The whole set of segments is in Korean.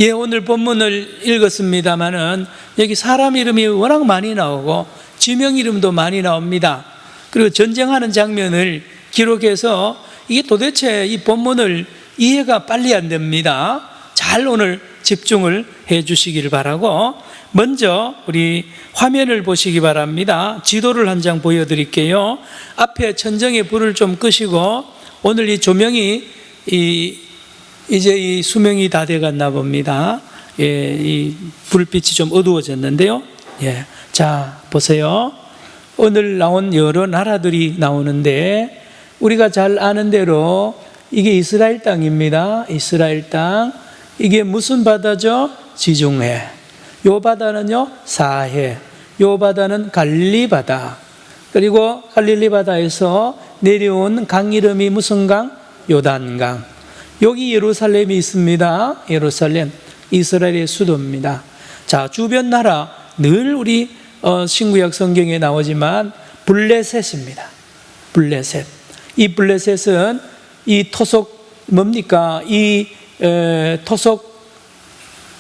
예, 오늘 본문을 읽었습니다마는 여기 사람 이름이 워낙 많이 나오고 지명 이름도 많이 나옵니다. 그리고 전쟁하는 장면을 기록해서 이게 도대체 이 본문을 이해가 빨리 안 됩니다. 잘 오늘 집중을 해 주시길 바라고, 먼저 우리 화면을 보시기 바랍니다. 지도를 한 장 보여드릴게요. 앞에 천정에 불을 좀 끄시고, 오늘 이 조명이 이제 이 수명이 다 돼갔나 봅니다. 예, 이 불빛이 좀 어두워졌는데요. 예, 자 보세요. 오늘 나온 여러 나라들이 나오는데, 우리가 잘 아는 대로 이게 이스라엘 땅입니다. 이스라엘 땅. 이게 무슨 바다죠? 지중해. 요 바다는요 사해. 요 바다는 갈릴리 바다. 그리고 갈릴리 바다에서 내려온 강 이름이 무슨 강? 요단강. 여기 예루살렘이 있습니다. 예루살렘, 이스라엘의 수도입니다. 자, 주변 나라 늘 우리 신구약 성경에 나오지만 블레셋입니다. 블레셋. 이 블레셋은 이 토속 뭡니까? 이 토속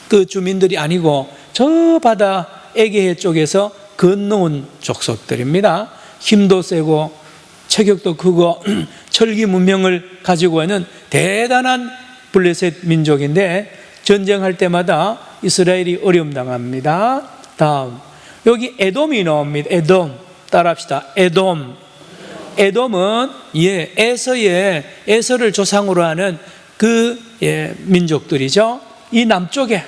그 주민들이 아니고 저 바다 에게해 쪽에서 건너온 족속들입니다. 힘도 세고 체격도 크고 철기 문명을 가지고 있는 대단한 블레셋 민족인데, 전쟁할 때마다 이스라엘이 어려움 당합니다. 다음, 여기 에돔이 나옵니다. 에돔, 따라합시다. 에돔. 에돔은 에서를 조상으로 하는 그 민족들이죠. 이 남쪽에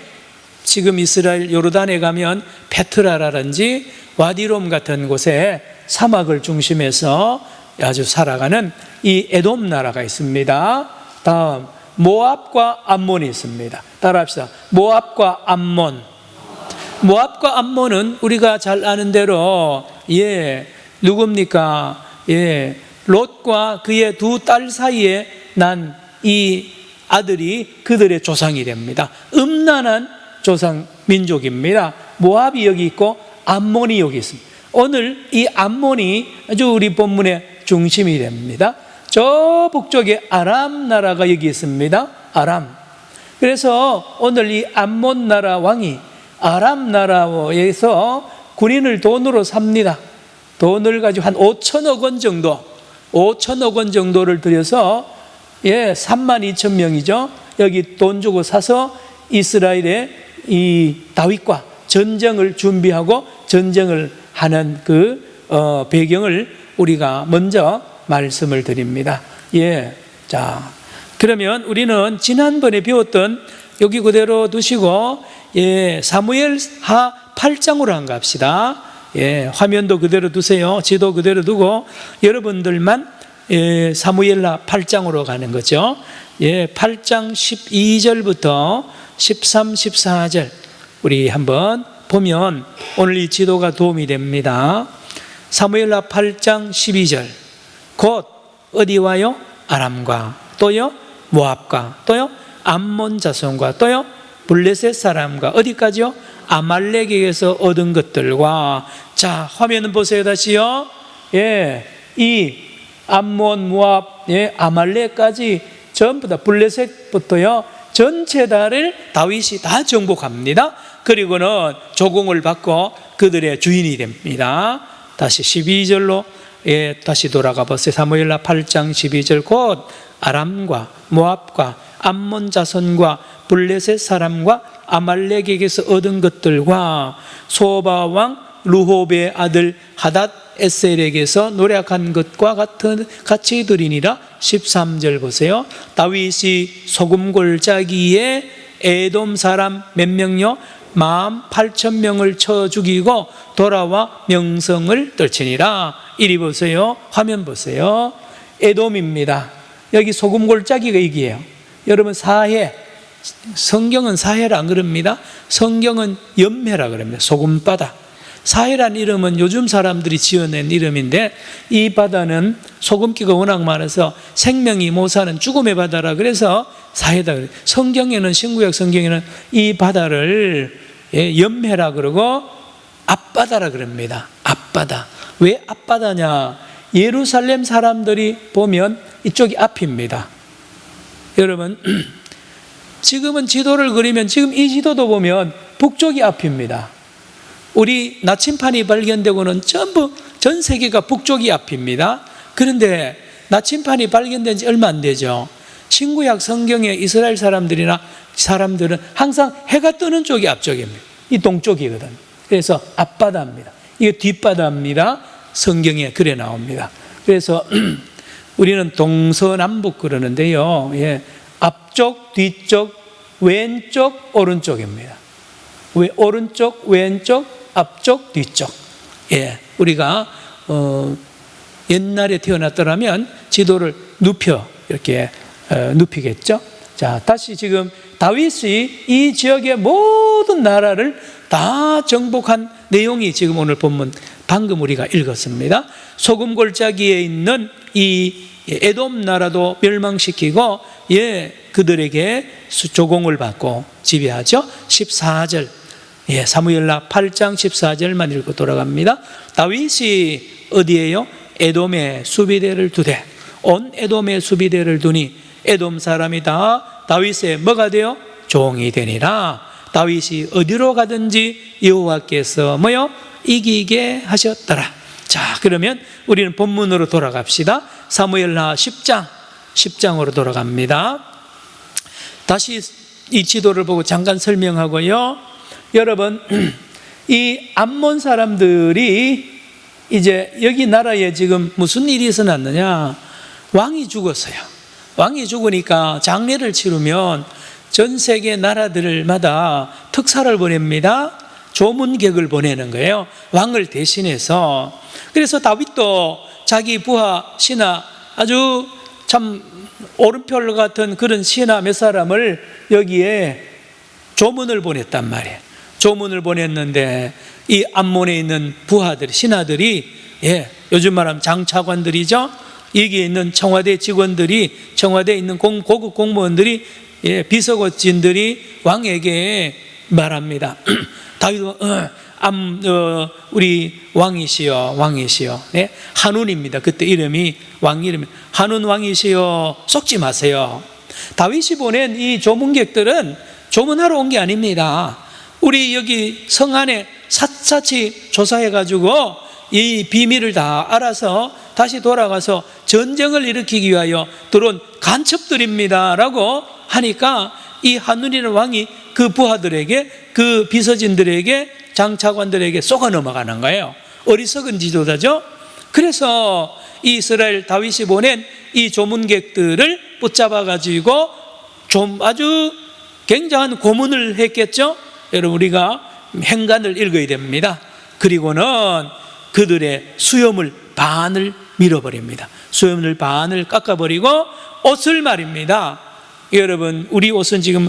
지금 이스라엘 요르단에 가면 페트라라든지 와디롬 같은 곳에 사막을 중심해서 아주 살아가는 이 에돔 나라가 있습니다. 다음, 모압과 암몬이 있습니다. 따라합시다. 모압과 암몬. 모압과 암몬은 우리가 잘 아는 대로 누굽니까? 롯과 그의 두 딸 사이에 난 이 아들이 그들의 조상이 됩니다. 음란한 조상 민족입니다. 모압이 여기 있고 암몬이 여기 있습니다. 오늘 이 암몬이 아주 우리 본문의 중심이 됩니다. 저 북쪽에 아람 나라가 여기 있습니다. 아람. 그래서 오늘 이 암몬 나라 왕이 아람 나라에서 군인을 돈으로 삽니다. 돈을 가지고 한 5천억 원 정도, 5천억 원 정도를 들여서 32,000명이죠. 여기 돈 주고 사서 이스라엘의 이 다윗과 전쟁을 준비하고 전쟁을 하는 그 배경을 우리가 먼저 말씀을 드립니다. 자, 그러면 우리는 지난번에 배웠던, 여기 그대로 두시고 사무엘하 8장으로 한가 합시다. 화면도 그대로 두세요. 지도 그대로 두고 여러분들만 사무엘하 8장으로 가는 거죠. 8장 12절부터 13, 14절 우리 한번 보면 오늘 이 지도가 도움이 됩니다. 사무엘하 8장 12절, 곧 어디 와요? 아람과 또요 모압과 또요 암몬 자손과 또요 블레셋 사람과 어디까지요? 아말렉에게서 얻은 것들과. 자, 화면은 보세요. 다시요. 이 암몬, 모압, 아말렉까지 전부 다, 블레셋부터요 전체 다를 다윗이 다 정복합니다. 그리고는 조공을 받고 그들의 주인이 됩니다. 다시 12절로 다시 돌아가 보세요. 사무엘하 8장 12절, 곧 아람과 모압과 암몬 자손과 블레셋 사람과 아말렉에게서 얻은 것들과 소바 왕 르홉의 아들 하닷 에셀에게서 노력한 것과 같이 드리니라. 13절 보세요. 다윗이 소금골짜기에 에돔 사람 몇 명요? 18,000명을 쳐 죽이고 돌아와 명성을 떨치니라. 이리 보세요. 화면 보세요. 에돔입니다. 여기 소금골짜기가 여기예요. 여러분, 사해, 성경은 사해라 안 그럽니다. 성경은 염해라 그럽니다. 소금바다. 사해란 이름은 요즘 사람들이 지어낸 이름인데, 이 바다는 소금기가 워낙 많아서 생명이 못 사는 죽음의 바다라 그래서 사해다 그래요. 성경에는, 신구약 성경에는 이 바다를 염해라 그러고 앞바다라 그럽니다. 앞바다. 왜 앞바다냐? 예루살렘 사람들이 보면 이쪽이 앞입니다. 여러분, 지금은 지도를 그리면 지금 이 지도도 보면 북쪽이 앞입니다. 우리 나침판이 발견되고는 전부 전 세계가 북쪽이 앞입니다. 그런데 나침판이 발견된 지 얼마 안 되죠. 신구약 성경의 이스라엘 사람들은 항상 해가 뜨는 쪽이 앞쪽입니다. 이 동쪽이거든. 그래서 앞바다입니다. 이게 뒷바다입니다. 성경에 그래 나옵니다. 그래서 우리는 동서남북 그러는데요. 예, 앞쪽, 뒤쪽, 왼쪽, 오른쪽입니다. 오른쪽, 왼쪽, 앞쪽, 뒤쪽. 예, 우리가 옛날에 태어났더라면 지도를 이렇게 눕히겠죠. 자, 다시 지금 다윗이 이 지역의 모든 나라를 다 정복한 내용이 지금 오늘 본문 방금 우리가 읽었습니다. 소금 골짜기에 있는 이 에돔 나라도 멸망시키고 그들에게 조공을 받고 지배하죠. 14절 사무엘하 8장 14절만 읽고 돌아갑니다. 다윗이 어디에요? 에돔에 수비대를 두되 온 에돔에 수비대를 두니 에돔 사람이 다 다윗의 뭐가 되어? 종이 되니라. 다윗이 어디로 가든지 여호와께서 이기게 하셨더라. 자, 그러면 우리는 본문으로 돌아갑시다. 사무엘하 10장으로 돌아갑니다. 다시 이 지도를 보고 잠깐 설명하고요. 여러분, 이 암몬 사람들이 이제 여기 나라에 지금 무슨 일이 일어났느냐? 왕이 죽었어요. 왕이 죽으니까 장례를 치르면 전 세계 나라들마다 특사를 보냅니다. 조문객을 보내는 거예요. 왕을 대신해서. 그래서 다윗도 자기 부하 신하 아주 참 오른편 같은 그런 신하 몇 사람을 여기에 조문을 보냈단 말이에요. 조문을 보냈는데 이 암몬에 있는 부하들, 신하들이 요즘 말하면 장차관들이죠. 여기에 있는 청와대 직원들이, 청와대에 있는 고급 공무원들이, 비서고진들이 왕에게 말합니다. 다윗은 우리 왕이시여. 한운입니다. 그때 이름이 왕 이름이 한운 왕이시여, 속지 마세요. 다윗이 보낸 이 조문객들은 조문하러 온 게 아닙니다. 우리 여기 성 안에 샅샅이 조사해가지고 이 비밀을 다 알아서 다시 돌아가서 전쟁을 일으키기 위하여 들어온 간첩들입니다 라고 하니까 이 한눈이라는 왕이 그 부하들에게, 그 비서진들에게, 장차관들에게 속아 넘어가는 거예요. 어리석은 지도자죠. 그래서 이 이스라엘 다윗이 보낸 이 조문객들을 붙잡아가지고 좀 아주 굉장한 고문을 했겠죠. 여러분, 우리가 행간을 읽어야 됩니다. 그리고는 그들의 수염을 반을 밀어버립니다. 수염을 반을 깎아버리고 옷을 말입니다. 여러분, 우리 옷은 지금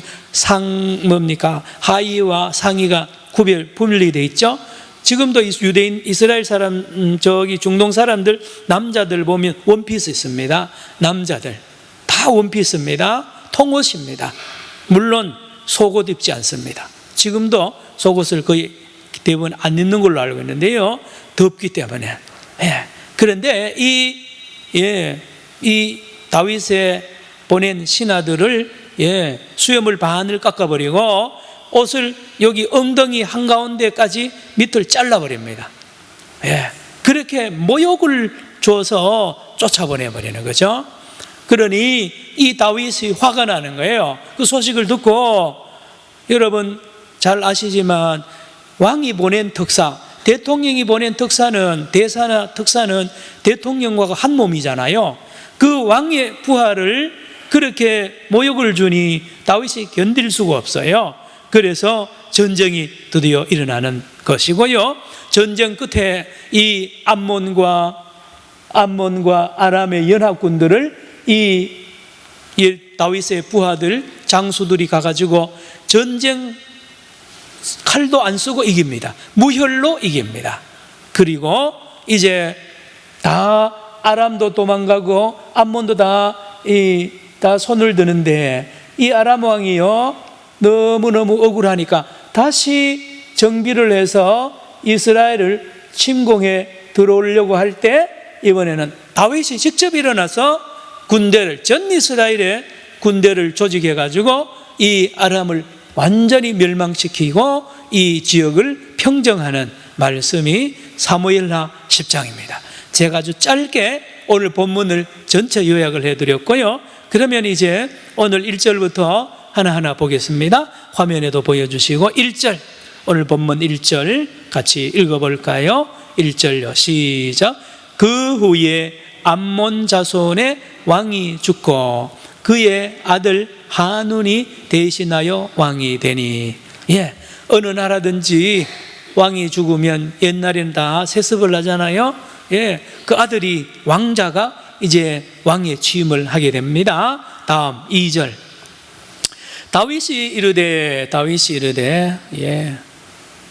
하의와 상의가 분리되어 있죠. 지금도 유대인, 이스라엘 사람, 저기 중동 사람들, 남자들 보면 원피스 있습니다. 남자들 다 원피스입니다. 통옷입니다. 물론 속옷 입지 않습니다. 지금도 속옷을 거의 대부분 안 입는 걸로 알고 있는데요. 덥기 때문에. 그런데 이 다윗의 보낸 신하들을 수염을 반을 깎아버리고 옷을 여기 엉덩이 한가운데까지 밑을 잘라버립니다. 그렇게 모욕을 줘서 쫓아보내버리는 거죠. 그러니 이 다윗이 화가 나는 거예요. 그 소식을 듣고, 여러분 잘 아시지만 왕이 보낸 특사, 대통령이 보낸 특사는, 대사나 특사는 대통령과 한 몸이잖아요. 그 왕의 부하를 그렇게 모욕을 주니 다윗이 견딜 수가 없어요. 그래서 전쟁이 드디어 일어나는 것이고요. 전쟁 끝에 이 암몬과 아람의 연합군들을 이 다윗의 부하들, 장수들이 가가지고 전쟁 칼도 안 쓰고 이깁니다. 무혈로 이깁니다. 그리고 이제 다 아람도 도망가고 암몬도 다 손을 드는데, 이 아람 왕이요 너무너무 억울하니까 다시 정비를 해서 이스라엘을 침공해 들어오려고 할 때, 이번에는 다윗이 직접 일어나서 전 이스라엘의 군대를 조직해 가지고 이 아람을 완전히 멸망시키고 이 지역을 평정하는 말씀이 사무엘하 10장입니다. 제가 아주 짧게 오늘 본문을 전체 요약을 해드렸고요. 그러면 이제 오늘 1절부터 하나하나 보겠습니다. 화면에도 보여주시고 1절, 오늘 본문 1절 같이 읽어볼까요? 1절요. 시작. 그 후에 암몬 자손의 왕이 죽고 그의 아들 하눈이 대신하여 왕이 되니. 예, 어느 나라든지 왕이 죽으면 옛날에는 다 세습을 하잖아요. 예, 그 아들이 왕자가 이제 왕에 취임을 하게 됩니다. 다음 2절. 다윗이 이르되 예,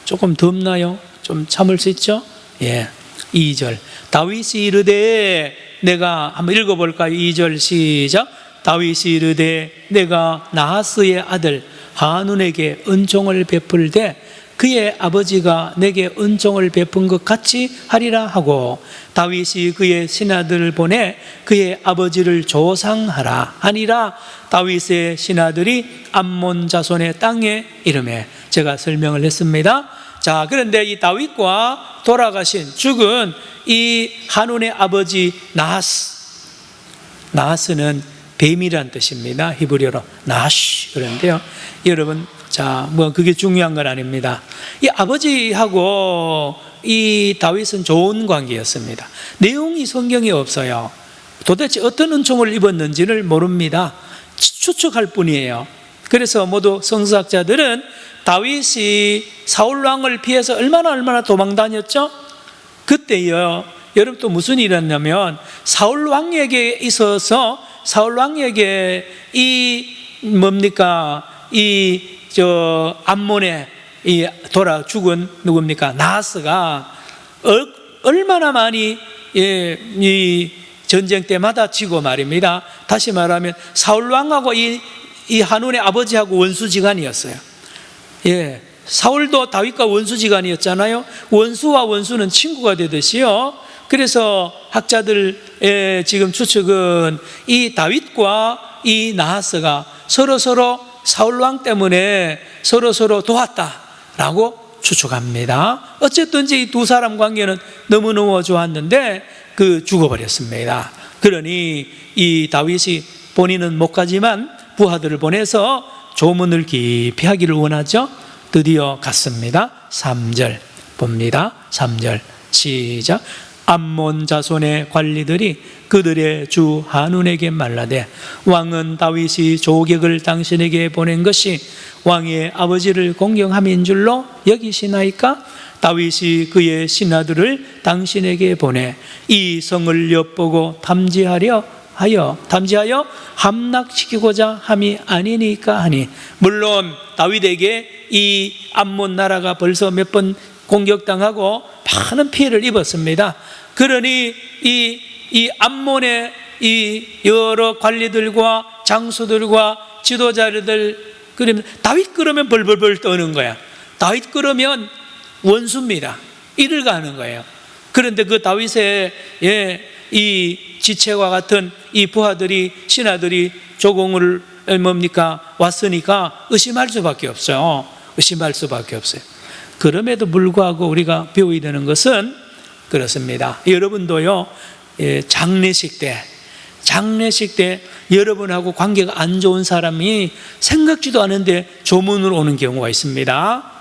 조금 덥나요? 좀 참을 수 있죠? 예, 2절. 다윗이 이르되, 내가 한번 읽어볼까요? 2절 시작. 다윗이 이르되 내가 나하스의 아들 하눈에게 은총을 베풀되 그의 아버지가 내게 은총을 베푼 것 같이 하리라 하고, 다윗이 그의 신하들을 보내 그의 아버지를 조상하라 하니라. 다윗의 신하들이 암몬 자손의 땅에 이름에, 제가 설명을 했습니다. 자, 그런데 이 다윗과 돌아가신 죽은 이 하눈의 아버지 나하스는 뱀이란 뜻입니다. 히브리어로 나시 그런데요. 여러분, 자, 뭐 그게 중요한 건 아닙니다. 이 아버지하고 이 다윗은 좋은 관계였습니다. 내용이 성경에 없어요. 도대체 어떤 은총을 입었는지를 모릅니다. 추측할 뿐이에요. 그래서 모두 성서학자들은 다윗이 사울 왕을 피해서 얼마나 도망 다녔죠? 그때요, 여러분 또 무슨 일이 있었냐면, 사울 왕에게 있어서 사울 왕에게 이 뭡니까? 암몬에 돌아 죽은 누굽니까? 나하스가 얼마나 많이 이 전쟁 때마다 지고 말입니다. 다시 말하면 사울 왕하고 이 하눈의 아버지하고 원수지간이었어요. 예, 사울도 다윗과 원수지간이었잖아요. 원수와 원수는 친구가 되듯이요. 그래서 학자들의 지금 추측은 이 다윗과 이 나하스가 서로 사울 왕 때문에 서로 도왔다라고 추측합니다. 어쨌든지 이 두 사람 관계는 너무너무 좋았는데 죽어버렸습니다. 그러니 이 다윗이 본인은 못 가지만 부하들을 보내서 조문을 깊이 하기를 원하죠. 드디어 갔습니다. 3절 봅니다. 3절 시작. 암몬 자손의 관리들이 그들의 주 하눈에게 말라되, 왕은 다윗이 조객을 당신에게 보낸 것이 왕의 아버지를 공경함인 줄로 여기시나이까? 다윗이 그의 신하들을 당신에게 보내 이 성을 엿보고 탐지하여 함락시키고자 함이 아니니까 하니. 물론 다윗에게 이 암몬 나라가 벌써 몇 번 공격당하고 많은 피해를 입었습니다. 그러니 이 암몬의 이 여러 관리들과 장수들과 지도자들, 그러면 다윗 그러면 벌벌벌 떠는 거야. 다윗 그러면 원수입니다. 이를 가는 거예요. 그런데 그 다윗의 이 지체와 같은 이 부하들이, 신하들이 조공을 왔으니까 의심할 수밖에 없어요. 그럼에도 불구하고 우리가 배워야 되는 것은 그렇습니다. 여러분도요, 장례식 때 여러분하고 관계가 안 좋은 사람이 생각지도 않은데 조문으로 오는 경우가 있습니다.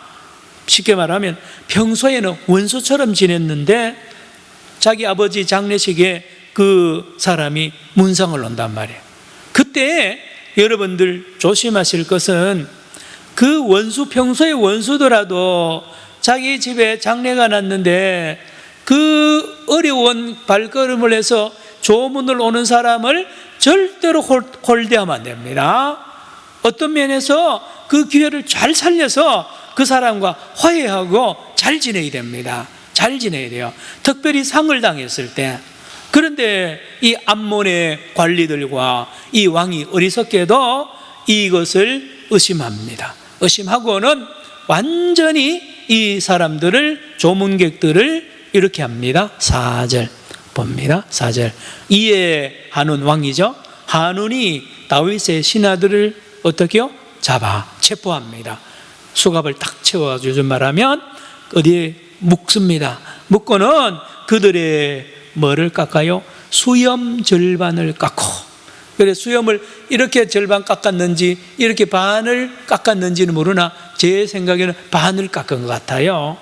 쉽게 말하면 평소에는 원수처럼 지냈는데 자기 아버지 장례식에 그 사람이 문상을 온단 말이에요. 그때 여러분들 조심하실 것은, 그 원수, 평소에 원수더라도 자기 집에 장례가 났는데 그 어려운 발걸음을 해서 조문을 오는 사람을 절대로 홀대하면 안 됩니다. 어떤 면에서 그 기회를 잘 살려서 그 사람과 화해하고 잘 지내야 됩니다. 잘 지내야 돼요. 특별히 상을 당했을 때. 그런데 이 암몬의 관리들과 이 왕이 어리석게도 이것을 의심합니다. 의심하고는 완전히 이 사람들을, 조문객들을 이렇게 합니다. 4절 봅니다. 4절. 이에 하눈 왕이죠. 하눈이 다윗의 신하들을 어떻게요? 잡아 체포합니다. 수갑을 딱 채워가지고 요즘 말하면 어디에 묶습니다. 묶고는 그들의 뭐를 깎아요? 수염 절반을 깎고. 그래 수염을 이렇게 절반 깎았는지 이렇게 반을 깎았는지는 모르나 제 생각에는 반을 깎은 것 같아요.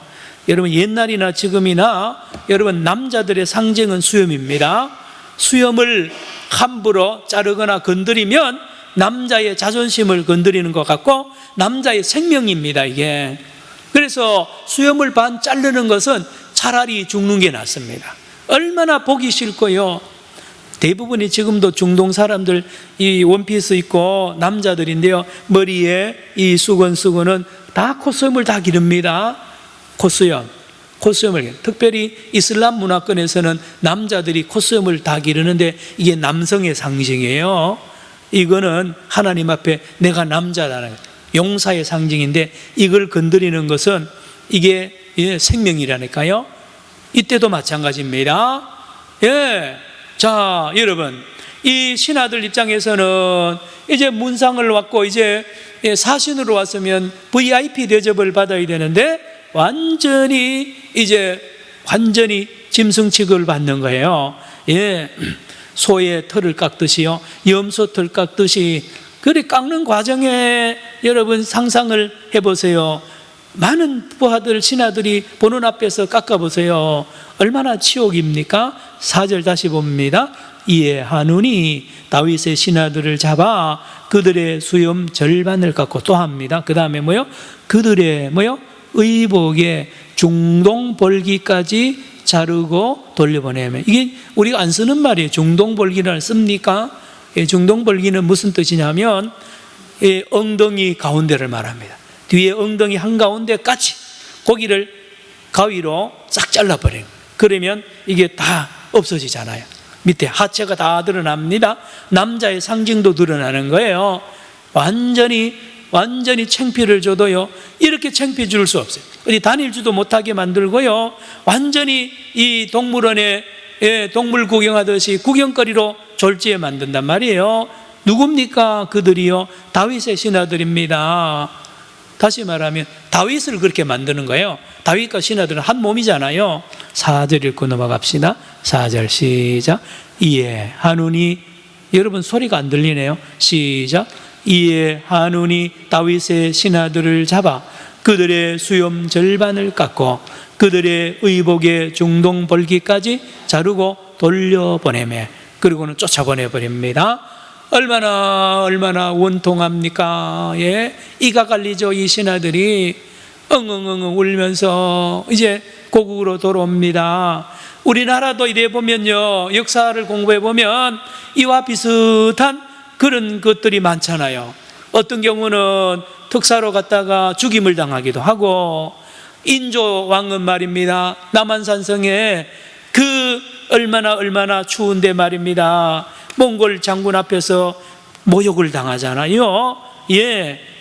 여러분 옛날이나 지금이나 여러분 남자들의 상징은 수염입니다. 수염을 함부로 자르거나 건드리면 남자의 자존심을 건드리는 것 같고 남자의 생명입니다 이게. 그래서 수염을 반 자르는 것은 차라리 죽는 게 낫습니다. 얼마나 보기 싫고요. 대부분이 지금도 중동 사람들 이 원피스 입고 남자들인데요, 머리에 이 수건은 다 콧수염을 다 기릅니다. 콧수염을. 특별히 이슬람 문화권에서는 남자들이 콧수염을 다 기르는데 이게 남성의 상징이에요. 이거는 하나님 앞에 내가 남자라는 용사의 상징인데 이걸 건드리는 것은 이게 생명이라니까요. 이때도 마찬가지입니다. 자, 여러분, 이 신하들 입장에서는 이제 문상을 왔고 이제 사신으로 왔으면 VIP 대접을 받아야 되는데 완전히 짐승 취급을 받는 거예요. 소의 털을 깎듯이요, 염소 털 깎듯이. 그리 깎는 과정에 여러분 상상을 해보세요. 많은 부하들, 신하들이 보는 앞에서 깎아보세요. 얼마나 치욕입니까? 4절 다시 봅니다. 이에 하누니 다윗의 신하들을 잡아 그들의 수염 절반을 깎고 또 합니다. 그 다음에 뭐요? 그들의 뭐요? 의복의 중동벌기까지 자르고 돌려보내면. 이게 우리가 안 쓰는 말이에요. 중동벌기를 씁니까? 중동벌기는 무슨 뜻이냐면 엉덩이 가운데를 말합니다. 뒤에 엉덩이 한가운데까지 고기를 가위로 싹 잘라버려요. 그러면 이게 다 없어지잖아요. 밑에 하체가 다 드러납니다. 남자의 상징도 드러나는 거예요. 완전히 창피를 줘도요, 이렇게 창피 줄 수 없어요. 어디 다닐지도 못하게 만들고요, 완전히 이 동물원에 동물 구경하듯이 구경거리로 졸지에 만든단 말이에요. 누굽니까? 그들이요, 다윗의 신하들입니다. 다시 말하면 다윗을 그렇게 만드는 거예요. 다윗과 신하들은 한 몸이잖아요. 4절 읽고 넘어갑시다. 4절 시작. 이에 하누니, 여러분 소리가 안 들리네요. 시작. 이에 하누니 다윗의 신하들을 잡아 그들의 수염 절반을 깎고 그들의 의복의 중동벌기까지 자르고 돌려보내매. 그리고는 쫓아보내버립니다. 얼마나 원통합니까? 이가 갈리죠. 이 신하들이 엉엉엉 울면서 이제 고국으로 돌아옵니다. 우리나라도 이래 보면요, 역사를 공부해 보면 이와 비슷한 그런 것들이 많잖아요. 어떤 경우는 특사로 갔다가 죽임을 당하기도 하고, 인조 왕은 말입니다, 남한산성에 그 얼마나 추운데 말입니다, 몽골 장군 앞에서 모욕을 당하잖아요.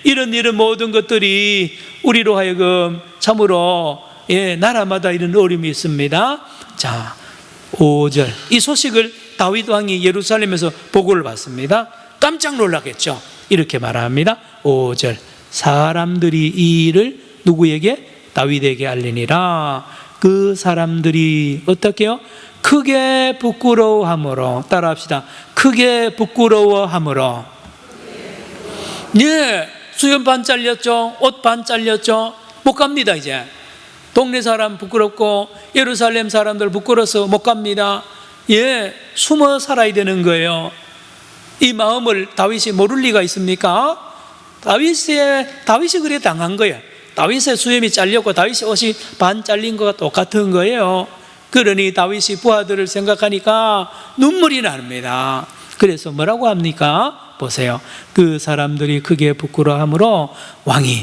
이런 모든 것들이 우리로 하여금 참으로 나라마다 이런 어려움이 있습니다. 자, 5절. 이 소식을 다윗 왕이 예루살렘에서 보고를 받습니다. 깜짝 놀라겠죠. 이렇게 말합니다. 5절. 사람들이 이 일을 누구에게? 다윗에게 알리니라. 그 사람들이 어떻게 해요? 크게 부끄러워함으로. 따라합시다. 크게 부끄러워함으로. 수염 반 잘렸죠. 옷 반 잘렸죠. 못 갑니다. 이제 동네 사람 부끄럽고 예루살렘 사람들 부끄러워서 못 갑니다. 숨어 살아야 되는 거예요. 이 마음을 다윗이 모를 리가 있습니까? 다윗이 그래 당한 거예요. 다윗의 수염이 잘렸고 다윗의 옷이 반 잘린 것과 똑같은 거예요. 그러니 다윗이 부하들을 생각하니까 눈물이 납니다. 그래서 뭐라고 합니까? 보세요. 그 사람들이 크게 부끄러워함으로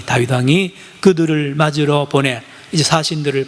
다윗 왕이 그들을 맞으러 보내, 이제 사신들을,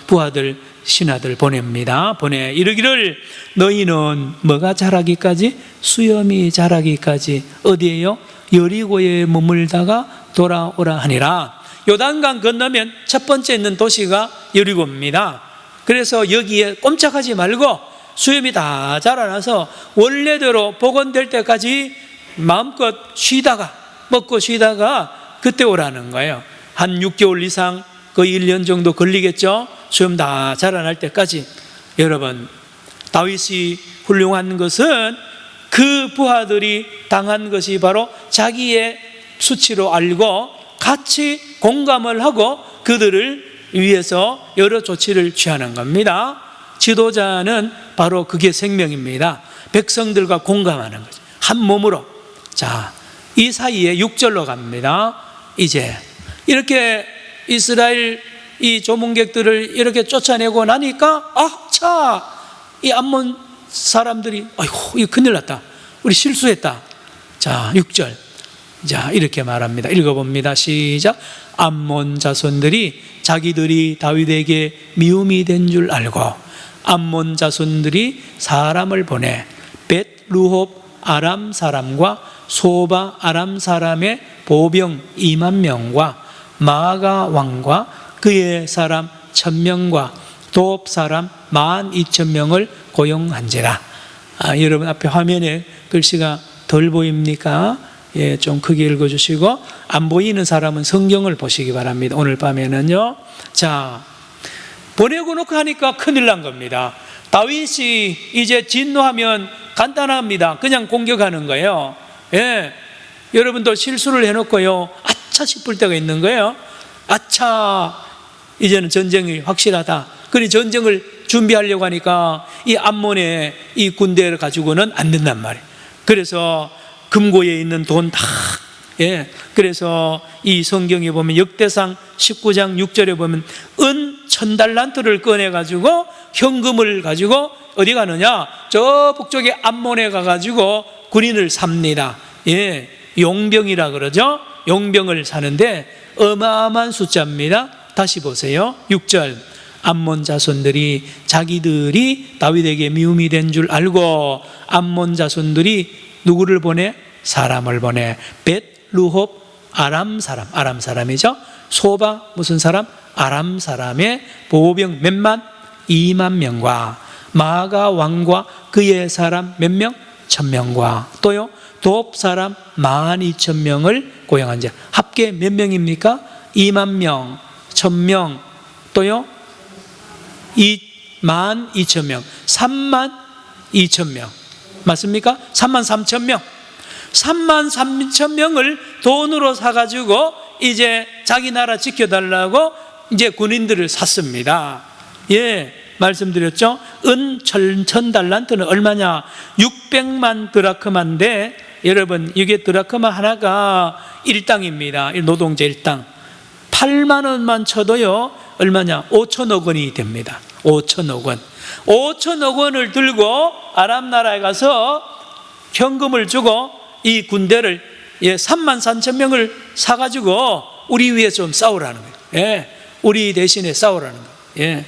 부하들, 신하들 보냅니다. 이르기를 너희는 뭐가 자라기까지? 수염이 자라기까지 어디에요? 여리고에 머물다가 돌아오라 하니라. 요단강 건너면 첫 번째 있는 도시가 여리고입니다. 그래서 여기에 꼼짝하지 말고 수염이 다 자라나서 원래대로 복원될 때까지 마음껏 쉬다가 먹고 쉬다가 그때 오라는 거예요. 한 6개월 이상 거의 1년 정도 걸리겠죠. 수염 다 자라날 때까지. 여러분, 다윗이 훌륭한 것은 그 부하들이 당한 것이 바로 자기의 수치로 알고 같이 공감을 하고 그들을 위해서 여러 조치를 취하는 겁니다. 지도자는 바로 그게 생명입니다. 백성들과 공감하는 거죠. 한 몸으로. 자, 이 사이에 6절로 갑니다. 이제 이렇게 이스라엘 이 조문객들을 이렇게 쫓아내고 나니까 이 암몬 사람들이 아이고 이거 큰일 났다, 우리 실수했다. 자, 6절. 자, 이렇게 말합니다. 읽어봅니다. 시작. 암몬 자손들이 자기들이 다윗에게 미움이 된 줄 알고 암몬 자손들이 사람을 보내 벳루홉 아람 사람과 소바 아람 사람의 보병 2만 명과 마가 왕과 그의 사람 1,000명과 돕 사람 12,000명을 고용한지라. 여러분 앞에 화면에 글씨가 덜 보입니까? 예, 좀 크게 읽어주시고 안 보이는 사람은 성경을 보시기 바랍니다. 오늘 밤에는요. 자, 보내고 놓고 하니까 큰일 난 겁니다. 다윗이 이제 진노하면 간단합니다. 그냥 공격하는 거예요. 예, 여러분도 실수를 해놓고요, 아차 싶을 때가 있는 거예요. 아차, 이제는 전쟁이 확실하다. 그러니 전쟁을 준비하려고 하니까 이 암몬의 이 군대를 가지고는 안 된단 말이에요. 그래서 금고에 있는 돈 다, 예, 그래서 이 성경에 보면 역대상 19장 6절에 보면 은 1,000달란트를 꺼내가지고 현금을 가지고 어디 가느냐, 저 북쪽에 암몬에 가가지고 군인을 삽니다. 예, 용병이라 그러죠. 용병을 사는데 어마어마한 숫자입니다. 다시 보세요. 6절. 암몬 자손들이 자기들이 다윗에게 미움이 된 줄 알고 암몬 자손들이 누구를 보내? 사람을 보내. 벳루홉 아람 사람, 아람 사람이죠. 소바 무슨 사람? 아람 사람의 보병 몇만? 2만 명과 마가 왕과 그의 사람 몇 명? 1,000명과 또요 돕 사람 12,000명을 고용한 자. 합계 몇 명입니까? 2만 명, 1,000명, 또요 12,000명, 32,000명. 맞습니까? 33,000명. 33,000명을 돈으로 사가지고 이제 자기 나라 지켜달라고 이제 군인들을 샀습니다. 예, 말씀드렸죠? 은 1,000달란트는 얼마냐? 600만 드라크마인데, 여러분 이게 드라크마 하나가 1당입니다. 노동자 1당. 8만 원만 쳐도요 얼마냐? 5천억 원이 됩니다. 5천억 원. 5천억 원을 들고 아람 나라에 가서 현금을 주고 이 군대를 33,000명을 사가지고 우리 위해서 좀 싸우라는 거예요. 예, 우리 대신에 싸우라는 거예요. 예,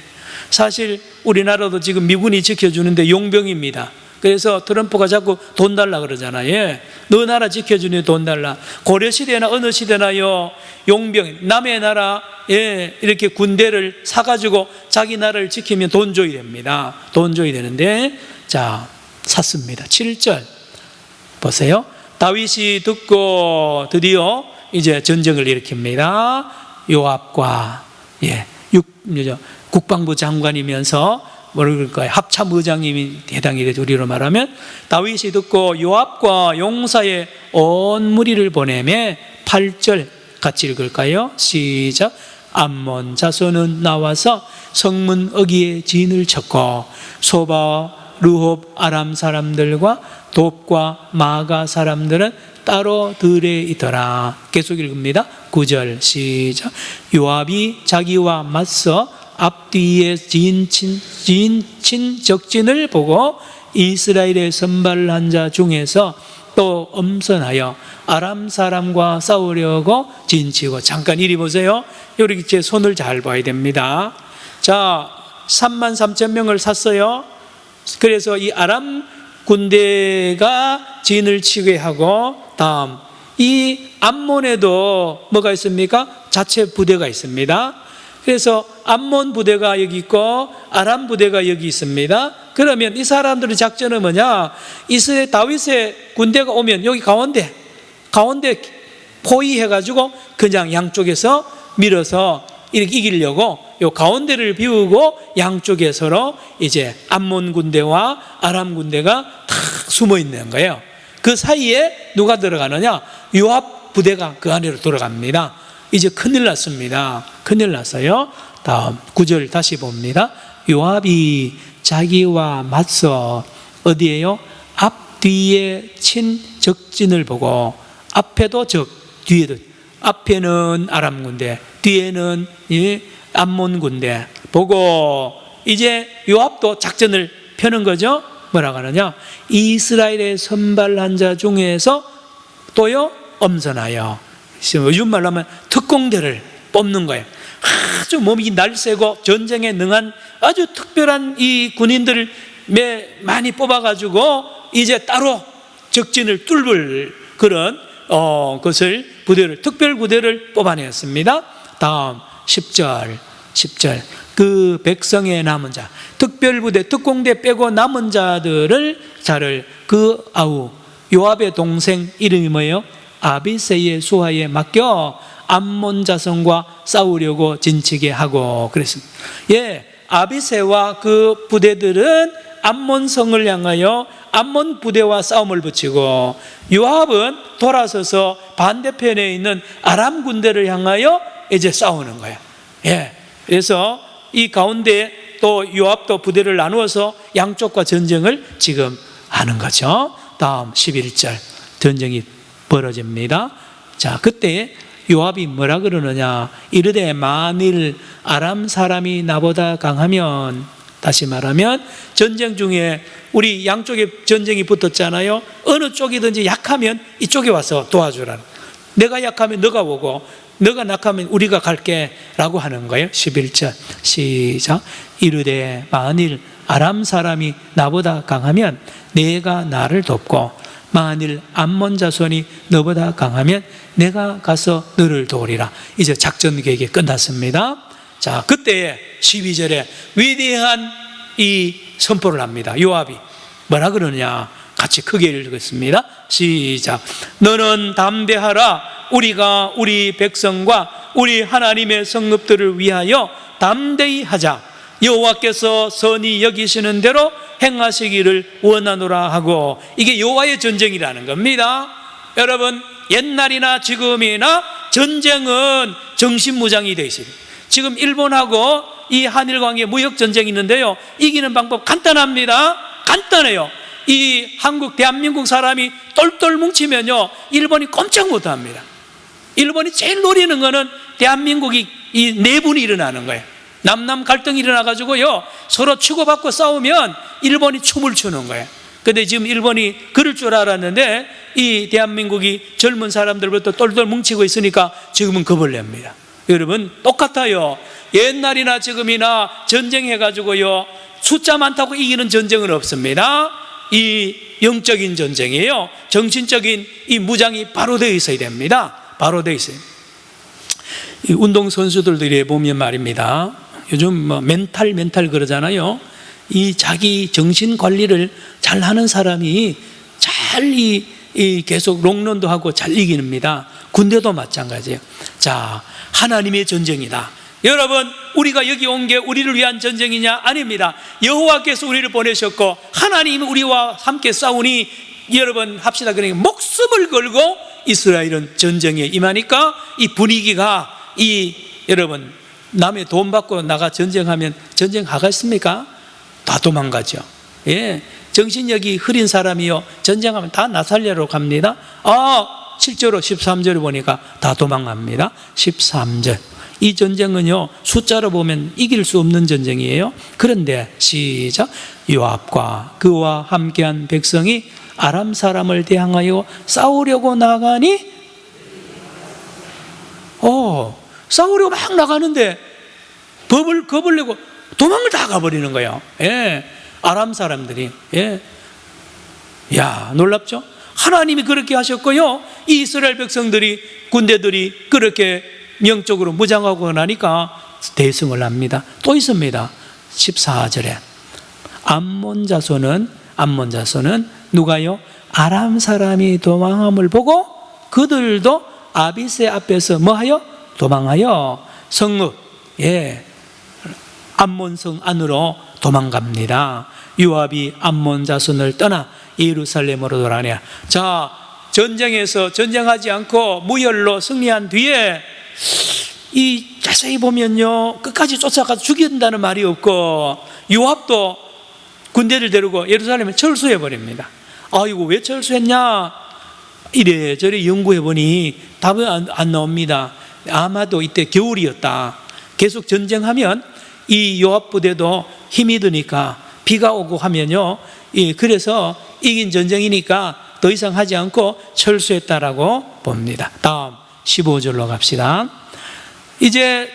사실 우리나라도 지금 미군이 지켜주는데 용병입니다. 그래서 트럼프가 자꾸 돈 달라 그러잖아요. 예, 너 나라 지켜주니 돈 달라. 고려시대나 어느 시대나요, 용병, 남의 나라 이렇게 군대를 사가지고 자기 나라를 지키면 돈 줘야 됩니다. 돈 줘야 되는데, 자, 샀습니다. 7절 보세요. 다윗이 듣고 드디어 이제 전쟁을 일으킵니다. 요압과 국방부 장관이면서 뭐라 그럴까요? 합참의장님이 해당이 되죠. 우리로 말하면 다윗이 듣고 요압과 용사의 온 무리를 보내매 8절 같이 읽을까요? 시작. 암몬 자손은 나와서 성문 어귀에 진을 쳤고 소바 르홉 아람 사람들과 돕과 마가 사람들은 따로 들에 있더라. 계속 읽습니다. 9절 시작. 요압이 자기와 맞서 앞뒤에 진친 적진을 보고 이스라엘의 선발한 자 중에서 또 엄선하여 아람 사람과 싸우려고 진치고. 잠깐 이리 보세요. 여기 제 손을 잘 봐야 됩니다. 자, 33,000명을 샀어요. 그래서 이 아람 군대가 진을 치게 하고, 다음 이 암몬에도 뭐가 있습니까? 자체 부대가 있습니다. 그래서 암몬 부대가 여기 있고 아람 부대가 여기 있습니다. 그러면 이 사람들의 작전은 뭐냐? 이스라엘 다윗의 군대가 오면 여기 가운데 포위해가지고 그냥 양쪽에서 밀어서 이렇게 이기려고 요 가운데를 비우고 양쪽에 서로 이제 암몬 군대와 아람 군대가 탁 숨어 있는 거예요. 그 사이에 누가 들어가느냐? 요압 부대가 그 안으로 들어갑니다. 이제 큰일 났습니다. 큰일 났어요. 다음 9절 다시 봅니다. 요압이 자기와 맞서 어디에요? 앞뒤에 친 적진을 보고, 앞에도 적, 뒤에도, 앞에는 아람 군대, 뒤에는 암몬 군대 보고, 이제 요압도 작전을 펴는 거죠. 뭐라고 하느냐? 이스라엘의 선발한 자 중에서 또요 엄선하여, 요즘 말로 하면 특공대를 뽑는 거예요. 아주 몸이 날쌔고 전쟁에 능한 아주 특별한 이 군인들을 많이 뽑아가지고 이제 따로 적진을 뚫을 그런 것을 부대를, 특별 부대를 뽑아냈습니다. 다음 10절 그 백성의 남은 자, 특별 부대, 특공대 빼고 남은 자들을 그 아우 요압의 동생 이름이 뭐예요? 아비새의 수하에 맡겨 암몬 자손과 싸우려고 진치게 하고 그랬습니다. 예, 아비새와 그 부대들은 암몬 성을 향하여 암몬 부대와 싸움을 붙이고, 요압은 돌아서서 반대편에 있는 아람 군대를 향하여 이제 싸우는 거예요. 예, 그래서 이 가운데 또 요압도 부대를 나누어서 양쪽과 전쟁을 지금 하는 거죠. 다음 11절 전쟁이 벌어집니다. 자, 그때 요압이 뭐라 그러느냐? 이르되 만일 아람 사람이 나보다 강하면, 다시 말하면 전쟁 중에 우리 양쪽에 전쟁이 붙었잖아요. 어느 쪽이든지 약하면 이쪽에 와서 도와주라는, 내가 약하면 너가 오고 너가 약하면 우리가 갈게 라고 하는 거예요. 11절 시작. 이르되 만일 아람 사람이 나보다 강하면 내가 나를 돕고, 만일 암몬 자손이 너보다 강하면 내가 가서 너를 도우리라. 이제 작전 계획이 끝났습니다. 자, 그때 12절에 위대한 이 선포를 합니다. 요압이 뭐라 그러냐? 같이 크게 읽겠습니다. 시작. 너는 담대하라. 우리가 우리 백성과 우리 하나님의 성읍들을 위하여 담대히 하자. 여호와께서 선히 여기시는 대로 행하시기를 원하노라 하고, 이게 여호와의 전쟁이라는 겁니다. 여러분, 옛날이나 지금이나 전쟁은 정신무장이 되어 있습니다. 지금 일본하고 이 한일관계 무역 전쟁이 있는데요, 이기는 방법 간단합니다. 간단해요. 이 한국 대한민국 사람이 똘똘 뭉치면요 일본이 꼼짝 못합니다. 일본이 제일 노리는 거는 대한민국이 이 내분이 일어나는 거예요. 남남 갈등이 일어나가지고요 서로 치고받고 싸우면 일본이 춤을 추는 거예요. 근데 지금 일본이 그럴 줄 알았는데 이 대한민국이 젊은 사람들부터 똘똘 뭉치고 있으니까 지금은 겁을 냅니다. 여러분, 똑같아요. 옛날이나 지금이나 전쟁해가지고요 숫자 많다고 이기는 전쟁은 없습니다. 이 영적인 전쟁이에요. 정신적인 이 무장이 바로 되어 있어야 됩니다. 바로 되어 있어요. 이 운동선수들이 보면 말입니다, 요즘 뭐 멘탈 그러잖아요. 이 자기 정신 관리를 잘 하는 사람이 잘 계속 롱런도 하고 잘 이깁니다. 군대도 마찬가지예요. 자, 하나님의 전쟁이다. 여러분, 우리가 여기 온 게 우리를 위한 전쟁이냐? 아닙니다. 여호와께서 우리를 보내셨고 하나님이 우리와 함께 싸우니 여러분 합시다. 그러니까 목숨을 걸고 이스라엘은 전쟁에 임하니까 이 분위기가 여러분, 남의 돈 받고 나가 전쟁하면 전쟁하겠습니까? 다 도망가죠. 예, 정신력이 흐린 사람이요 전쟁하면 다 나살려로 갑니다. 7절로 13절을 보니까 다 도망갑니다. 13절, 이 전쟁은요 숫자로 보면 이길 수 없는 전쟁이에요. 그런데 시작. 요압과 그와 함께한 백성이 아람 사람을 대항하여 싸우려고 나가니, 싸우려고 막 나가는데 겁을 내고 도망을 다 가버리는 거예요. 예, 아람 사람들이. 예, 야, 놀랍죠? 하나님이 그렇게 하셨고요, 이 이스라엘 백성들이, 군대들이 그렇게 영적으로 무장하고 나니까 대승을 합니다. 또 있습니다. 14절에 암몬 자손은 누가요? 아람 사람이 도망함을 보고 그들도 아비새 앞에서 뭐하여? 도망하여 성읍, 암몬성 안으로 도망갑니다. 요압이 암몬 자손을 떠나 예루살렘으로 돌아가냐. 자, 전쟁에서 전쟁하지 않고 무혈로 승리한 뒤에 이 자세히 보면요, 끝까지 쫓아가서 죽인다는 말이 없고, 요압도 군대를 데리고 예루살렘에 철수해 버립니다. 이거 왜 철수했냐? 이래저래 연구해 보니 답은 안 나옵니다. 아마도 이때 겨울이었다. 계속 전쟁하면 이 요압 부대도 힘이 드니까 비가 오고 하면요, 그래서 이긴 전쟁이니까 더 이상 하지 않고 철수했다라고 봅니다. 다음 15절로 갑시다. 이제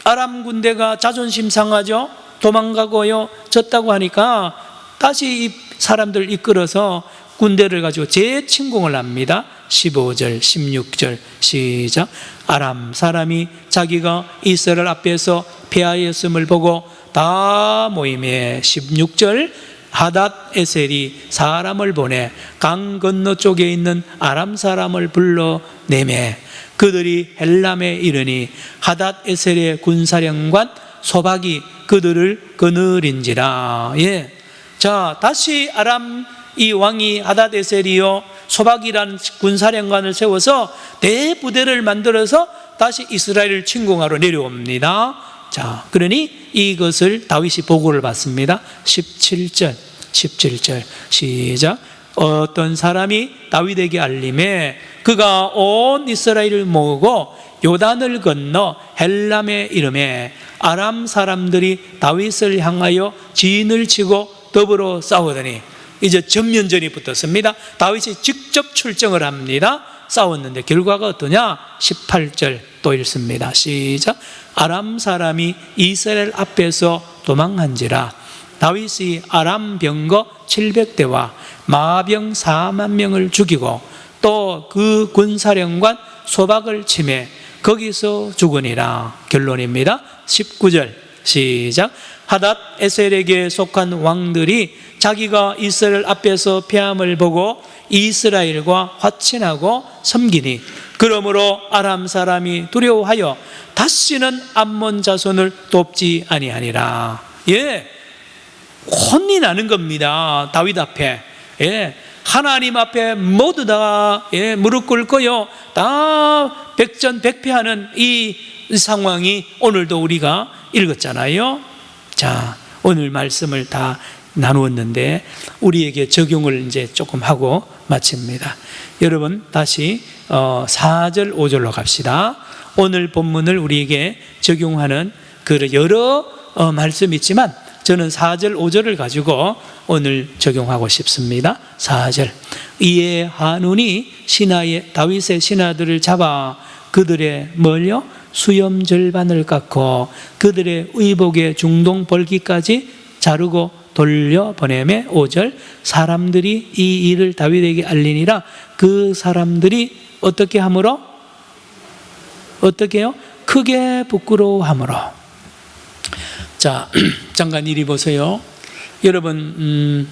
아람 군대가 자존심 상하죠. 도망가고요, 졌다고 하니까 다시 이 사람들 이끌어서 군대를 가지고 재침공을 합니다. 15절, 16절 시작. 아람 사람이 자기가 이스라엘 앞에서 패하였음을 보고 다 모임에 16절 하닷 에셀이 사람을 보내 강 건너 쪽에 있는 아람 사람을 불러내매 그들이 헬람에 이르니 하닷 에셀의 군사령관 소박이 그들을 거느린지라. 자, 다시 아람 이 왕이 하닷 에셀이요 소박이라는 군사령관을 세워서 대부대를 만들어서 다시 이스라엘을 침공하러 내려옵니다. 자, 그러니 이것을 다윗이 보고를 받습니다. 17절 시작. 어떤 사람이 다윗에게 알림에 그가 온 이스라엘을 모으고 요단을 건너 헬람에 이름에 아람 사람들이 다윗을 향하여 진을 치고 더불어 싸우더니, 이제 전면전이 붙었습니다. 다윗이 직접 출정을 합니다. 싸웠는데 결과가 어떠냐? 18절 또 읽습니다. 시작. 아람 사람이 이스라엘 앞에서 도망한지라 다윗이 아람 병거 700대와 마병 4만 명을 죽이고 또 그 군사령관 소박을 치매 거기서 죽으니라. 결론입니다. 19절 시작. 하닷 에셀에게 속한 왕들이 자기가 이스라엘 앞에서 패함을 보고 이스라엘과 화친하고 섬기니 그러므로 아람 사람이 두려워하여 다시는 암몬 자손을 돕지 아니하니라. 혼이 나는 겁니다. 다윗 앞에. 하나님 앞에 모두 다 무릎 꿇고요, 다 백전백패하는 이 상황이 오늘도 우리가 읽었잖아요. 자, 오늘 말씀을 다 나누었는데 우리에게 적용을 이제 조금 하고 마칩니다. 여러분 다시 4절 5절로 갑시다. 오늘 본문을 우리에게 적용하는 그 여러 말씀이 있지만 저는 4절 5절을 가지고 오늘 적용하고 싶습니다. 4절. 이에 한운이 신하의 다윗의 신하들을 잡아 그들의 뭘요? 수염 절반을 깎고 그들의 의복의 중동 벌기까지 자르고 돌려보내매 5절. 사람들이 이 일을 다윗에게 알리니라. 그 사람들이 어떻게 함으로? 어떻게 해요? 크게 부끄러워함으로. 자, 잠깐 이리 보세요. 여러분,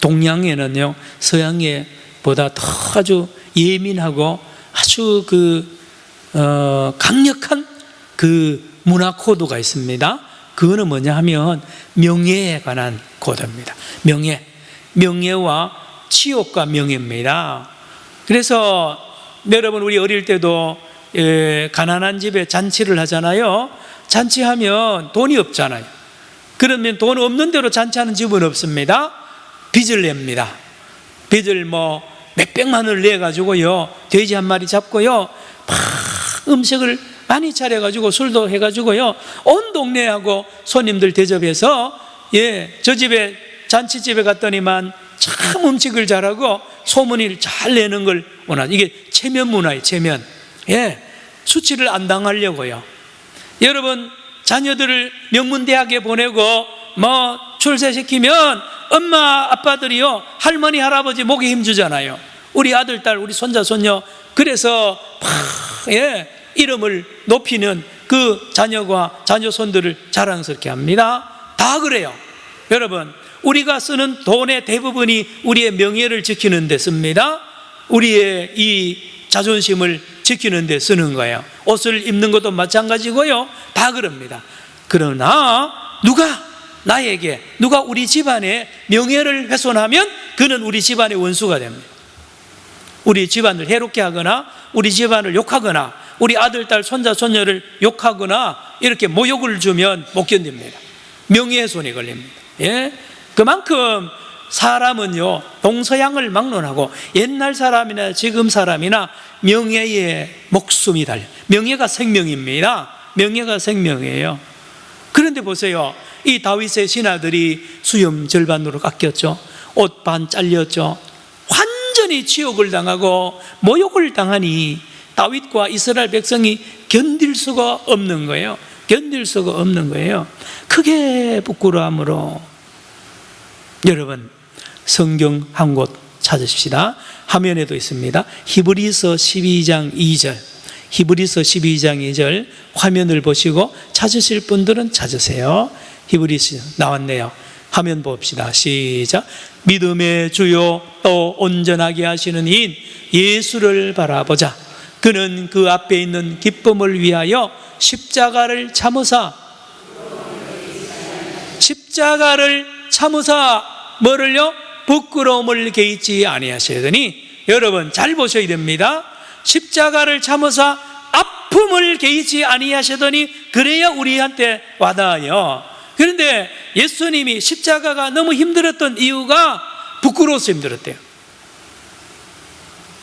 동양에는요 서양에보다 더 아주 예민하고 아주 강력한 그 문화 코드가 있습니다. 그거는 뭐냐 하면 명예에 관한 코드입니다. 명예와 치욕과 명예입니다. 그래서 여러분 우리 어릴 때도 가난한 집에 잔치를 하잖아요. 잔치하면 돈이 없잖아요. 그러면 돈 없는 대로 잔치하는 집은 없습니다. 빚을 냅니다. 빚을 몇백만 원을 내가지고요, 돼지 한 마리 잡고요, 음식을 많이 차려가지고 술도 해가지고요, 온 동네하고 손님들 대접해서, 저 집에 잔치집에 갔더니만 참 음식을 잘하고 소문을 잘 내는 걸 원하죠. 이게 체면 문화예요. 체면. 수치를 안 당하려고요. 여러분, 자녀들을 명문대학에 보내고 출세시키면 엄마 아빠들이요, 할머니 할아버지 목에 힘주잖아요. 우리 아들 딸 우리 손자 손녀. 그래서 이름을 높이는 그 자녀과 자녀손들을 자랑스럽게 합니다. 다 그래요. 여러분, 우리가 쓰는 돈의 대부분이 우리의 명예를 지키는 데 씁니다. 우리의 이 자존심을 지키는 데 쓰는 거예요. 옷을 입는 것도 마찬가지고요. 다 그럽니다. 그러나 누가 우리 집안의 명예를 훼손하면 그는 우리 집안의 원수가 됩니다. 우리 집안을 해롭게 하거나 우리 집안을 욕하거나 우리 아들, 딸, 손자, 손녀를 욕하거나 이렇게 모욕을 주면 못 견딥니다. 명예훼손이 걸립니다. 예? 그만큼 사람은요, 동서양을 막론하고 옛날 사람이나 지금 사람이나 명예에 목숨이 달려. 명예가 생명입니다. 명예가 생명이에요. 그런데 보세요. 이 다윗의 신하들이 수염 절반으로 깎였죠. 옷 반 잘렸죠. 완전히 치욕을 당하고 모욕을 당하니 다윗과 이스라엘 백성이 견딜 수가 없는 거예요. 견딜 수가 없는 거예요. 크게 부끄러움으로. 여러분, 성경 한 곳 찾으십시다. 화면에도 있습니다. 히브리서 12장 2절. 히브리서 12장 2절 화면을 보시고 찾으실 분들은 찾으세요. 히브리서 나왔네요. 화면 봅시다. 시작. 믿음의 주요 또 온전하게 하시는 이인 예수를 바라보자. 그는 그 앞에 있는 기쁨을 위하여 십자가를 참으사 뭐를요? 부끄러움을 개의치 아니하시더니. 여러분 잘 보셔야 됩니다. 십자가를 참으사 아픔을 개의치 아니하시더니 그래야 우리한테 와닿아요. 그런데 예수님이 십자가가 너무 힘들었던 이유가 부끄러워서 힘들었대요.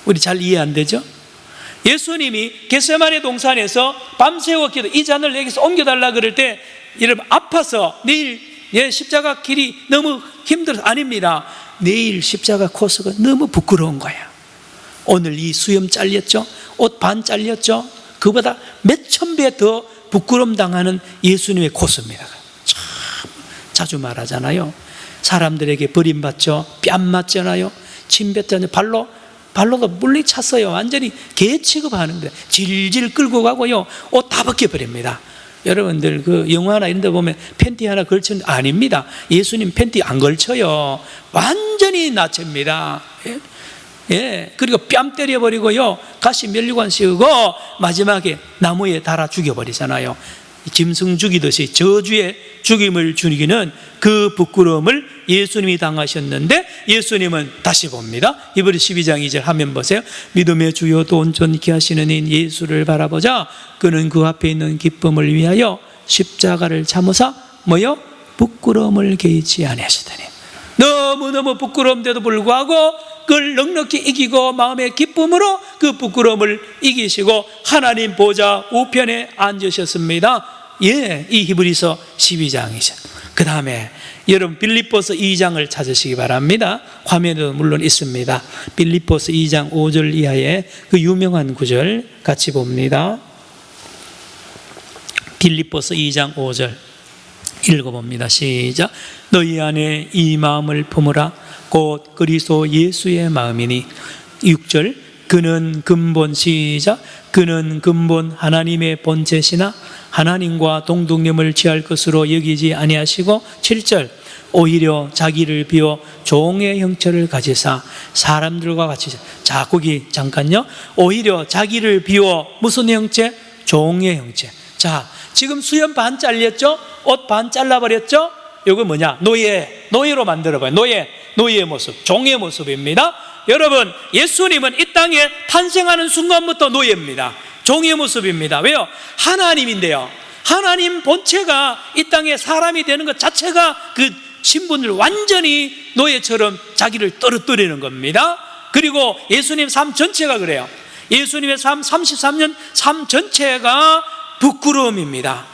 우리 잘 이해 안 되죠? 예수님이 겟세마네 동산에서 밤새워 기도, 이 잔을 여기서 옮겨달라 그럴 때 여러분 아파서 내일 십자가 길이 너무 힘들어서 아닙니다. 내일 십자가 코스가 너무 부끄러운 거야. 오늘 이 수염 잘렸죠? 옷 반 잘렸죠? 그보다 몇천 배 더 부끄러움 당하는 예수님의 코스입니다. 참 자주 말하잖아요. 사람들에게 버림받죠. 뺨 맞잖아요. 침 뱉잖아요. 발로도 물리찼어요. 완전히 개 취급하는 거예요. 질질 끌고 가고요. 옷 다 벗겨버립니다. 여러분들 그 영화나 이런 데 보면 팬티 하나 걸치는 아닙니다. 예수님 팬티 안 걸쳐요. 완전히 나체입니다. 예. 그리고 뺨 때려버리고요. 가시 면류관 씌우고 마지막에 나무에 달아 죽여버리잖아요. 짐승 죽이듯이 저주의 죽임을 죽이는 그 부끄러움을 예수님이 당하셨는데 예수님은 다시 봅니다. 히브리서 12장 2절 화면 보세요. 믿음의 주요 또 온전케 하시는 인 예수를 바라보자. 그는 그 앞에 있는 기쁨을 위하여 십자가를 참으사 뭐요? 부끄러움을 개의치 아니하시더니. 너무너무 부끄러움에도 불구하고 그걸 넉넉히 이기고 마음의 기쁨으로 그 부끄러움을 이기시고 하나님 보좌 우편에 앉으셨습니다. 예, 이 히브리서 12장이죠. 그 다음에 여러분 빌립보서 2장을 찾으시기 바랍니다. 화면에도 물론 있습니다. 빌립보서 2장 5절 이하의 그 유명한 구절 같이 봅니다. 빌립보서 2장 5절 읽어봅니다. 시작. 너희 안에 이 마음을 품으라. 곧 그리스도 예수의 마음이니. 6절. 그는 근본 시작. 그는 근본 하나님의 본체시나 하나님과 동등됨을 취할 것으로 여기지 아니하시고. 7절. 오히려 자기를 비워 종의 형체를 가지사 사람들과 같이. 자, 거기 잠깐요. 오히려 자기를 비워 무슨 형체? 종의 형체. 자, 지금 수염 반 잘렸죠? 옷 반 잘라버렸죠? 이거 뭐냐? 노예로 만들어봐요. 노예의 모습, 종의 모습입니다. 여러분, 예수님은 이 땅에 탄생하는 순간부터 노예입니다. 종의 모습입니다. 왜요? 하나님인데요. 하나님 본체가 이 땅에 사람이 되는 것 자체가 그 신분을 완전히 노예처럼 자기를 떨어뜨리는 겁니다. 그리고 예수님 삶 전체가 그래요. 예수님의 삶 33년 삶 전체가 부끄러움입니다.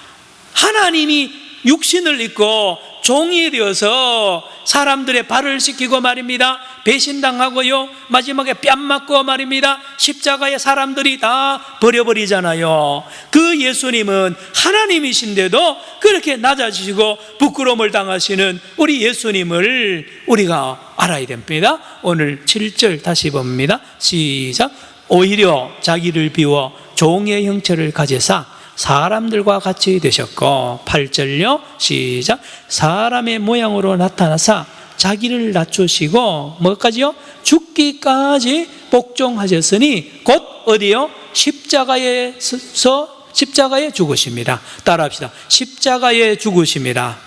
하나님이 육신을 입고 종이 되어서 사람들의 발을 씻기고 말입니다. 배신당하고요. 마지막에 뺨 맞고 말입니다. 십자가에 사람들이 다 버려버리잖아요. 그 예수님은 하나님이신데도 그렇게 낮아지시고 부끄러움을 당하시는 우리 예수님을 우리가 알아야 됩니다. 오늘 7절 다시 봅니다. 시작. 오히려 자기를 비워 종의 형체를 가지사 사람들과 같이 되셨고. 8절요. 시작. 사람의 모양으로 나타나사 자기를 낮추시고 뭐까지요? 죽기까지 복종하셨으니 곧 어디요? 십자가에서 십자가에 죽으십니다. 따라합시다. 십자가에 죽으십니다.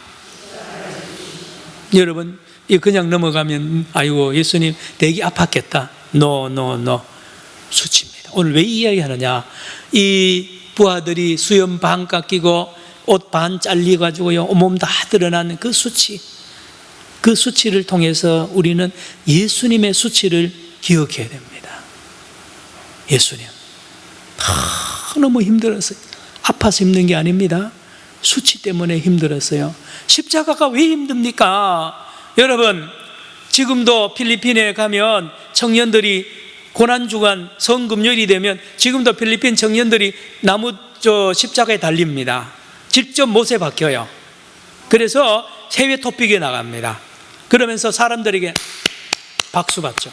여러분, 이 그냥 넘어가면 아이고 예수님 되게 아팠겠다. 노 수치입니다. 오늘 왜 이 이야기 하느냐? 이 부하들이 수염 반 깎이고 옷 반 잘리가지고요 온몸 다 드러나는 그 수치, 그 수치를 통해서 우리는 예수님의 수치를 기억해야 됩니다. 예수님 너무 힘들었어요. 아파서 힘든 게 아닙니다. 수치 때문에 힘들었어요. 십자가가 왜 힘듭니까? 여러분, 지금도 필리핀에 가면 청년들이 고난주간 성금요일이 되면 지금도 필리핀 청년들이 나무 십자가에 달립니다. 직접 못에 박혀요. 그래서 해외 토픽에 나갑니다. 그러면서 사람들에게 박수 받죠.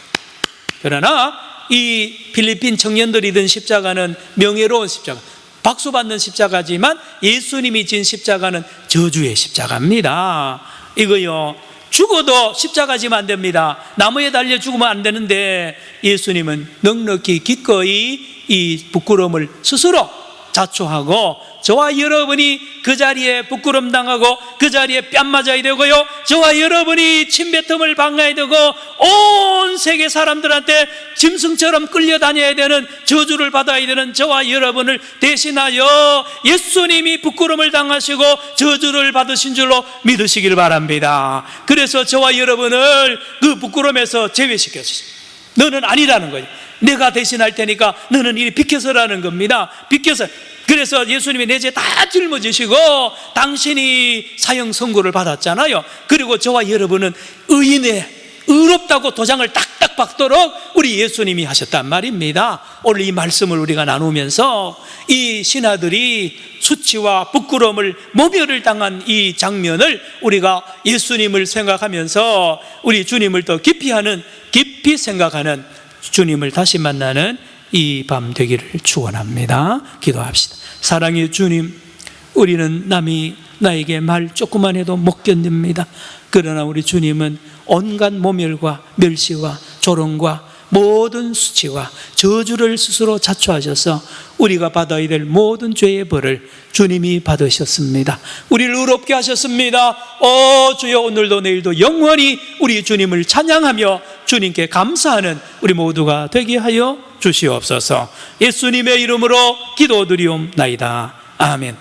그러나 이 필리핀 청년들이 든 십자가는 명예로운 십자가, 박수 받는 십자가지만 예수님이 진 십자가는 저주의 십자가입니다. 이거요, 죽어도 십자가지면 안 됩니다. 나무에 달려 죽으면 안 되는데 예수님은 넉넉히 기꺼이 이 부끄러움을 스스로 자초하고 저와 여러분이 그 자리에 부끄럼 당하고 그 자리에 뺨 맞아야 되고요, 저와 여러분이 침뱉음을 당해야 되고 온 세계 사람들한테 짐승처럼 끌려다녀야 되는, 저주를 받아야 되는 저와 여러분을 대신하여 예수님이 부끄럼을 당하시고 저주를 받으신 줄로 믿으시길 바랍니다. 그래서 저와 여러분을 그 부끄럼에서 제외시켜 주세요. 너는 아니라는 거예요. 내가 대신할 테니까 너는 이리 비켜서라는 겁니다. 비켜서. 그래서 예수님이 내 죄 다 짊어지시고 당신이 사형 선고를 받았잖아요. 그리고 저와 여러분은 의롭다고 도장을 딱딱 박도록 우리 예수님이 하셨단 말입니다. 오늘 이 말씀을 우리가 나누면서 이 신하들이 수치와 부끄러움을 모멸을 당한 이 장면을 우리가 예수님을 생각하면서 우리 주님을 더 깊이 생각하는, 주님을 다시 만나는 이 밤 되기를 축원합니다. 기도합시다. 사랑의 주님, 우리는 남이 나에게 말 조금만 해도 못 견딥니다. 그러나 우리 주님은 온갖 모멸과 멸시와 조롱과 모든 수치와 저주를 스스로 자초하셔서 우리가 받아야 될 모든 죄의 벌을 주님이 받으셨습니다. 우리를 의롭게 하셨습니다. 주여, 오늘도 내일도 영원히 우리 주님을 찬양하며 주님께 감사하는 우리 모두가 되게 하여 주시옵소서. 예수님의 이름으로 기도드리옵나이다. 아멘.